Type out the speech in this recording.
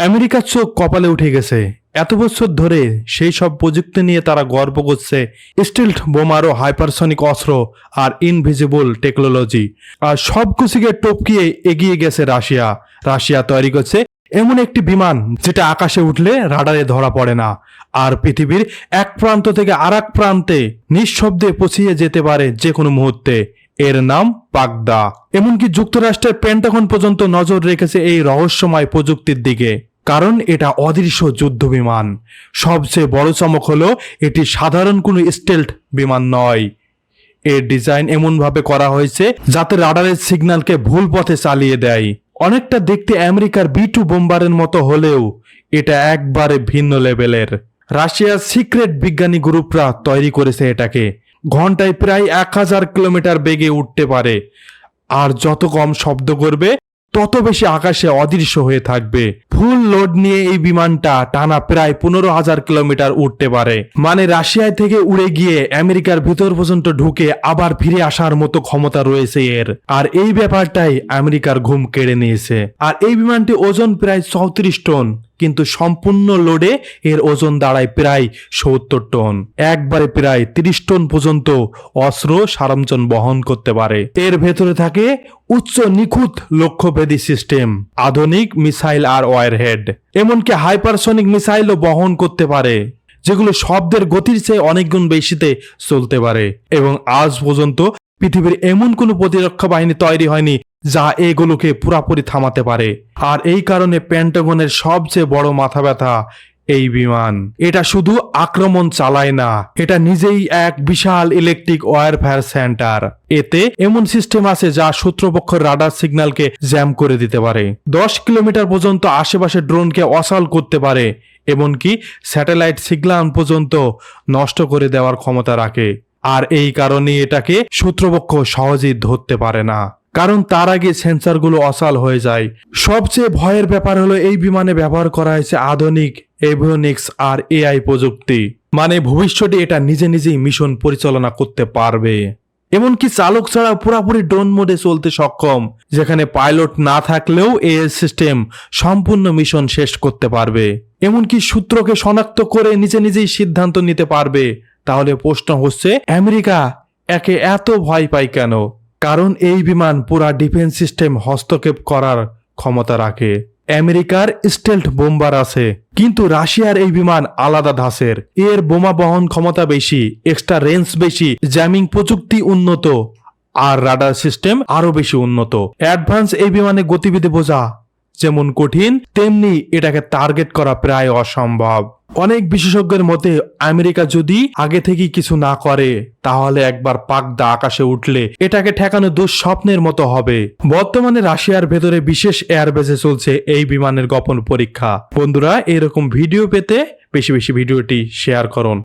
আমেরিকার চোখ কপালে উঠে গেছে। এত বছর ধরে সেই সব প্রযুক্তি নিয়ে তারা গর্ব করছে, স্টিলথ বোমারও, হাইপারসনিক অস্ত্র আর ইনভিজিবল টেকনোলজি, আর সব কিছুকে টপকিয়ে এগিয়ে গেছে রাশিয়া। রাশিয়া তৈরি করছে এমন একটি বিমান যেটা আকাশে উঠলে রাডারে ধরা পড়ে না, আর পৃথিবীর এক প্রান্ত থেকে আর এক প্রান্তে নিঃশব্দে পৌঁছিয়ে যেতে পারে যে কোনো মুহূর্তে। এর নাম পাগদা। এমনকি যুক্তরাষ্ট্রের পেন্টাগন পর্যন্ত নজর রেখেছে এই রহস্যময় প্রযুক্তির দিকে, কারণ এটা অদৃশ্য যুদ্ধ বিমান। সবচেয়ে বড় চমক হলো এটি সাধারণ কোনো স্টেলথ বিমান নয়। এর ডিজাইন এমনভাবে করা হয়েছে যাতে রাডারের সিগন্যালকে ভুল পথে চালিয়ে দেয়। অনেকটা দেখতে আমেরিকার B-2 বোম্বারের মতো হলেও এটা একবারে ভিন্ন লেভেলের। রাশিয়ার সিক্রেট বিজ্ঞানী গ্রুপরা তৈরি করেছে এটাকে। ঘন্টায় প্রায় 1000 কিলোমিটার বেগে উঠতে পারে, আর যত কম শব্দ করবে তত বেশি আকাশে অদৃশ্য হয়ে থাকবে। ফুল লোড নিয়ে এই বিমানটা টানা প্রায় 15,000 কিলোমিটার উঠতে পারে। মানে রাশিয়ায় থেকে উড়ে গিয়ে আমেরিকার ভিতর পর্যন্ত ঢুকে আবার ফিরে আসার মতো ক্ষমতা রয়েছে এর। আর এই ব্যাপারটাই আমেরিকার ঘুম কেড়ে নিয়েছে। আর এই বিমানটি ওজন প্রায় 34 টন, কিন্তু সম্পূর্ণ লোডে এর ওজন দাঁড়ায় প্রায় 70 টন। একবারে প্রায় 30 টন পর্যন্ত অস্ত্র সরঞ্জাম বহন করতে পারে। এর ভেতরে থাকে উচ্চ নিখুঁত লক্ষ্যভেদী সিস্টেম, আধুনিক মিসাইল আর ওয়ারহেড, এমনকি হাইপারসনিক মিসাইলও বহন করতে পারে, যেগুলো শব্দের গতির চেয়ে অনেক গুণ বেশিতে চলতে পারে। এবং আজ পর্যন্ত পৃথিবীর এমন কোনো প্রতিরক্ষা বাহিনী তৈরি হয়নি যা এগুলোকে পুরাপুরি থামাতে পারে। আর এই কারণে পেন্টাগনের সবচেয়ে বড় মাথা ব্যথা এই বিমান। এটা শুধু আক্রমণ চালায় না, এটা নিজেই এক বিশাল ইলেকট্রিক ওয়ারফেয়ার সেন্টার। এতে এমন সিস্টেম আছে যা শত্রুপক্ষ রাডার সিগন্যালকে জ্যাম করে দিতে পারে, 10 কিলোমিটার পর্যন্ত আশেপাশে ড্রোনকে অচল করতে পারে, এমনকি স্যাটেলাইট সিগন্যাল পর্যন্ত নষ্ট করে দেওয়ার ক্ষমতা রাখে। আর এই কারণে এটাকে শত্রুপক্ষ সহজেই ধরতে পারে না, কারণ তার আগে সেন্সরগুলো অচল হয়ে যায়। সবচেয়ে ভয়ের ব্যাপার হলো এই বিমানে ব্যবহার করা হয়েছে আধুনিক এভিওনিক্স আর AI প্রযুক্তি। মানে ভবিষ্যতে এটা নিজে নিজেই মিশন পরিচালনা করতে পারবে, এমনকি চালক ছাড়া পুরোপুরি ড্রোন মোডে চলতে সক্ষম, যেখানে পাইলট না থাকলেও এই সিস্টেম সম্পূর্ণ মিশন শেষ করতে পারবে। এমনকি সূত্রকে শনাক্ত করে নিজে নিজেই সিদ্ধান্ত নিতে পারবে। তাহলে প্রশ্ন হচ্ছে, আমেরিকা একে এত ভয় পায় কেন? কারণ এই বিমান পুরা ডিফেন্স সিস্টেম হস্তক্ষেপ করার ক্ষমতা রাখে। আমেরিকার স্টেলথ বোম্বার আছে, কিন্তু রাশিয়ার এই বিমান আলাদা ধাঁচের। এর বোমা বহন ক্ষমতা বেশি, এক্সট্রা রেঞ্জ বেশি, জ্যামিং প্রযুক্তি উন্নত, আর রাডার সিস্টেম আরো বেশি উন্নত। অ্যাডভান্স এই বিমানে গতিবিধি বোঝা যেমন কঠিন, তেমনি এটাকে টার্গেট করা প্রায় অসম্ভব। অনেক বিশেষজ্ঞের মতে আমেরিকা যদি আগে থেকেই কিছু না করে, তাহলে একবার পাগদা আকাশে উঠলে এটাকে ঠেকানো দুঃস্বপ্নের মতো হবে। বর্তমানে রাশিয়ার ভেতরে বিশেষ এয়ারবেসে চলছে এই বিমানের গোপন পরীক্ষা। বন্ধুরা, এরকম ভিডিও পেতে বেশি বেশি ভিডিওটি শেয়ার করুন।